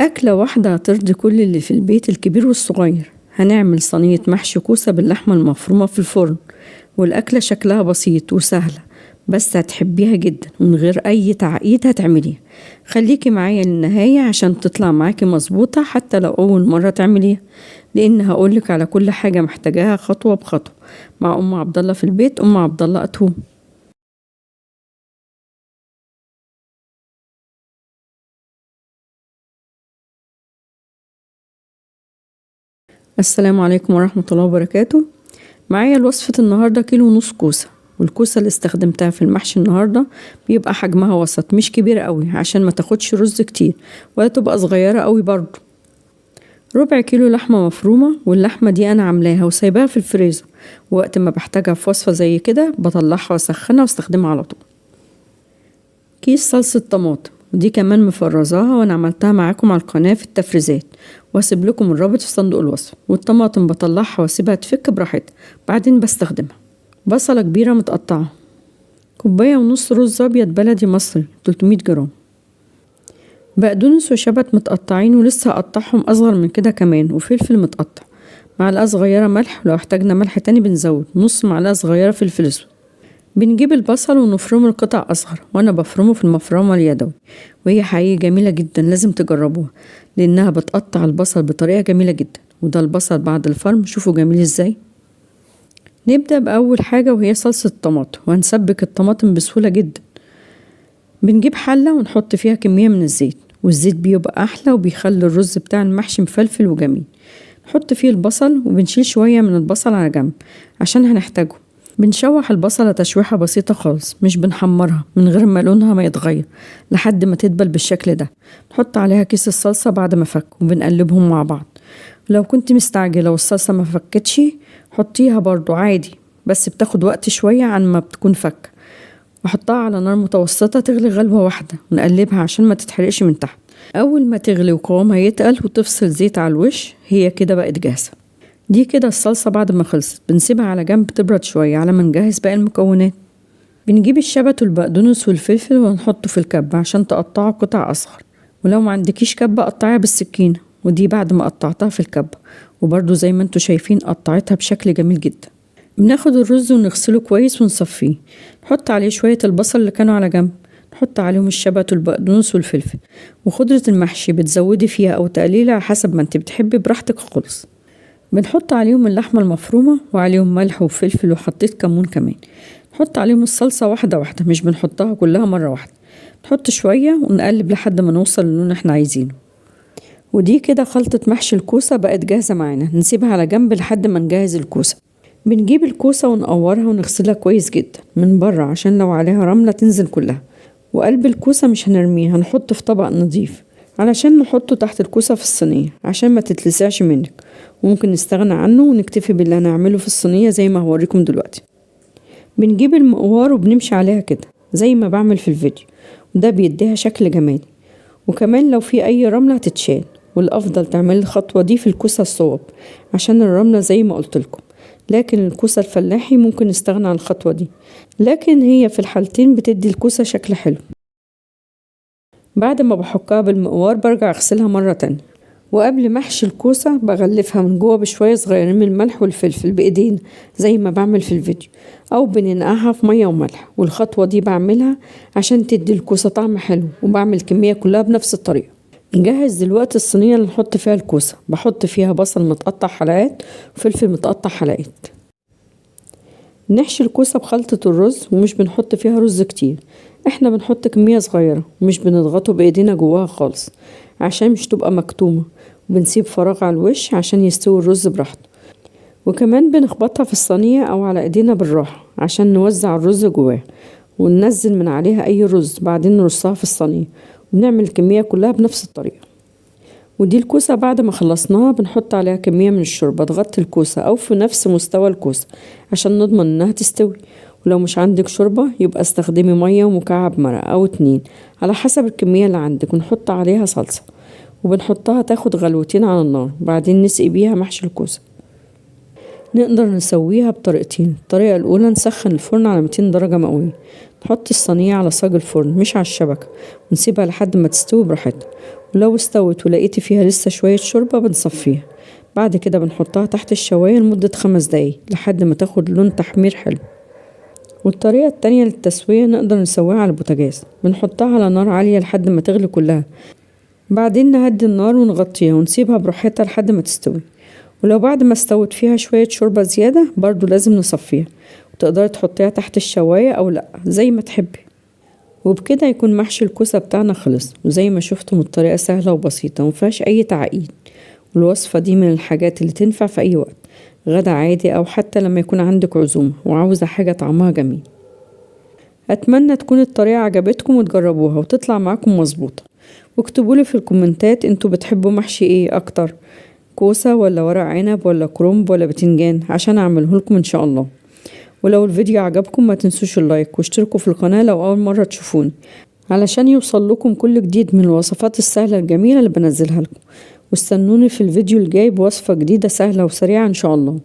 أكلة واحدة هترضي كل اللي في البيت الكبير والصغير. هنعمل صينية محشي كوسة باللحمة المفرومة في الفرن، والأكلة شكلها بسيط وسهلة، بس هتحبيها جدا من غير أي تعقيد هتعمليها. خليكي معايا للنهاية عشان تطلع معاكي مظبوطة حتى لو أول مرة تعمليها، لأن هقولك على كل حاجة محتاجاها خطوة بخطوة مع أم عبد الله في البيت، أم عبد الله أتوم. السلام عليكم ورحمة الله وبركاته. معايا الوصفة النهاردة 1.5 كيلو كوسة، والكوسة اللي استخدمتها في المحشي النهاردة بيبقى حجمها وسط، مش كبير قوي عشان ما تاخدش رز كتير ولا تبقى صغيرة قوي برضو. 1/4 كيلو لحمة مفرومة، واللحمة دي أنا عاملاها وسايباها في الفريزر، وقت ما بحتاجها في وصفة زي كده بطلعها واسخنها واستخدمها على طول. كيس صلصة طماطم، ودي كمان مفرزاها وانا عملتها معاكم على القناة في التفريزات، واسيب لكم الرابط في صندوق الوصف. والطماطم بطلعها واسيبها تفك براحتها، بعدين بستخدمها. بصلة كبيرة متقطعة، 1.5 كوب رز ابيض بلدي مصري 300 جرام، بقدونس وشبت متقطعين ولسه هقطعهم اصغر من كده كمان، وفلفل متقطع، معلقة صغيرة ملح، ولو احتاجنا ملح تاني بنزود، نص معلقة صغيرة فلفل اسود. بنجيب البصل ونفرمه لقطع أصغر، وأنا بفرمه في المفرمة اليدوي، وهي حقيقي جميلة جدا، لازم تجربوها لأنها بتقطع البصل بطريقة جميلة جدا. وده البصل بعد الفرم، شوفوا جميل ازاي. نبدأ بأول حاجة وهي صلصة الطماطم، وهنسبك الطماطم بسهولة جدا. بنجيب حلة ونحط فيها كمية من الزيت، والزيت بيبقى أحلى وبيخلي الرز بتاع المحشي مفلفل وجميل. نحط فيه البصل وبنشيل شوية من البصل على جنب عشان هنحتاجه. بنشوح البصلة تشويحة بسيطة خالص، مش بنحمرها، من غير ما لونها ما يتغير، لحد ما تدبل بالشكل ده. نحط عليها كيس الصلصة بعد ما فك، وبنقلبهم مع بعض. لو كنت مستعجلة والصلصة ما فكتش حطيها برضو عادي، بس بتاخد وقت شوية عن ما بتكون فك. وحطها على نار متوسطة تغلي غلوة واحدة، ونقلبها عشان ما تتحرقش من تحت. أول ما تغلي وقوامها يتقل وتفصل زيت على الوش، هي كده بقت جاهزة. دي كده الصلصة بعد ما خلصت، بنسيبها على جنب تبرد شوية على ما نجهز باقي المكونات. بنجيب الشبت والبقدونس والفلفل ونحطه في الكبة عشان تقطعه قطع أصغر، ولو ما عندكيش كبة قطعيها بالسكينة. ودي بعد ما قطعتها في الكبة، وبرضو زي ما انتوا شايفين قطعتها بشكل جميل جدا. بناخد الرز ونغسله كويس ونصفيه، نحط عليه شوية البصل اللي كانوا على جنب، نحط عليهم الشبت والبقدونس والفلفل، وخضرة المحشي بتزودي فيها أو تقليلها على حسب ما انت بتحبي براحتك خالص. بنحط عليهم اللحمة المفرومة وعليهم ملح وفلفل، وحطيت كمون كمان. نحط عليهم الصلصة واحدة واحدة، مش بنحطها كلها مرة واحدة. نحط شوية ونقلب لحد ما نوصل للون احنا عايزينه. ودي كده خلطة محشي الكوسة بقت جاهزة معانا، نسيبها على جنب لحد ما نجهز الكوسة. بنجيب الكوسة ونقورها ونغسلها كويس جدا من بره عشان لو عليها رملة تنزل كلها. وقلب الكوسة مش هنرميه، هنحطه في طبق نظيف علشان نحطه تحت الكوسة في الصينية عشان ما تتلسعش منك. وممكن نستغنى عنه ونكتفي باللي هنعمله في الصينية زي ما هوريكم دلوقتي. بنجيب المقوار وبنمشي عليها كده زي ما بعمل في الفيديو، وده بيديها شكل جمالي. وكمان لو في أي رملة هتتشال، والأفضل تعمل الخطوة دي في الكوسة الصوب عشان الرملة زي ما قلت لكم. لكن الكوسة الفلاحي ممكن نستغنى عن الخطوة دي، لكن هي في الحالتين بتدي الكوسة شكل حلو. بعد ما بحكها بالمقوار برجع اغسلها مرة تانية، وقبل ما احشي الكوسة بغلفها من جوه بشوية صغيرين من الملح والفلفل بإيدينا زي ما بعمل في الفيديو، أو بننقعها في مية وملح. والخطوة دي بعملها عشان تدي الكوسة طعم حلو، وبعمل الكمية كلها بنفس الطريقة. نجهز دلوقتي الصينية اللي نحط فيها الكوسة. بحط فيها بصل متقطع حلقات وفلفل متقطع حلقات. نحشي الكوسة بخلطة الرز، ومش بنحط فيها رز كتير، احنا بنحط كمية صغيرة ومش بنضغطه بايدينا جواها خالص عشان مش تبقى مكتومة. وبنسيب فراغ على الوش عشان يستوي الرز براحته. وكمان بنخبطها في الصينية او على ايدينا بالراحة عشان نوزع الرز جواها، وننزل من عليها اي رز، بعدين نرصها في الصينية، وبنعمل الكمية كلها بنفس الطريقة. ودي الكوسة بعد ما خلصناها بنحط عليها كمية من الشوربة تغطي الكوسة أو في نفس مستوى الكوسة عشان نضمن إنها تستوي. ولو مش عندك شوربة يبقى استخدمي مية ومكعب مرق أو 2 على حسب الكمية اللي عندك، ونحط عليها صلصة وبنحطها تاخد غلوتين على النار، بعدين نسقي بيها محشي الكوسة. نقدر نسويها بطريقتين. الطريقة الأولى نسخن الفرن على 200 درجة مئوية، نحط الصينية على صاج الفرن مش على الشبكة، ونسيبها لحد ما تستوي براحتها. ولو استوت ولقيتي فيها لسه شوية شوربة بنصفيها. بعد كده بنحطها تحت الشواية لمدة 5 دقايق لحد ما تاخد لون تحمير حلو. والطريقة التانية للتسوية نقدر نسويها على البوتاجاز، بنحطها على نار عالية لحد ما تغلي كلها، بعدين نهدي النار ونغطيها ونسيبها براحتها لحد ما تستوي. ولو بعد ما استوت فيها شوية شوربة زيادة برضو لازم نصفيها، وتقدري تحطيها تحت الشواية أو لأ زي ما تحبي. وبكده يكون محشي الكوسة بتاعنا خلص، وزي ما شفتم الطريقة سهلة وبسيطة ومفيهاش أي تعقيد. والوصفة دي من الحاجات اللي تنفع في أي وقت، غدا عادي أو حتى لما يكون عندك عزومة وعاوزة حاجة طعمها جميل. أتمنى تكون الطريقة عجبتكم وتجربوها وتطلع معاكم مظبوطة. واكتبولي في الكومنتات انتوا بتحبوا محشي ايه أكتر، كوسة ولا ورق عنب ولا كرنب ولا بتنجان، عشان أعمله لكم إن شاء الله. ولو الفيديو عجبكم ما تنسوش اللايك واشتركوا في القناة لو أول مرة تشوفوني، علشان يوصل لكم كل جديد من الوصفات السهلة الجميلة اللي بنزلها لكم. واستنوني في الفيديو الجاي بوصفة جديدة سهلة وسريعة إن شاء الله.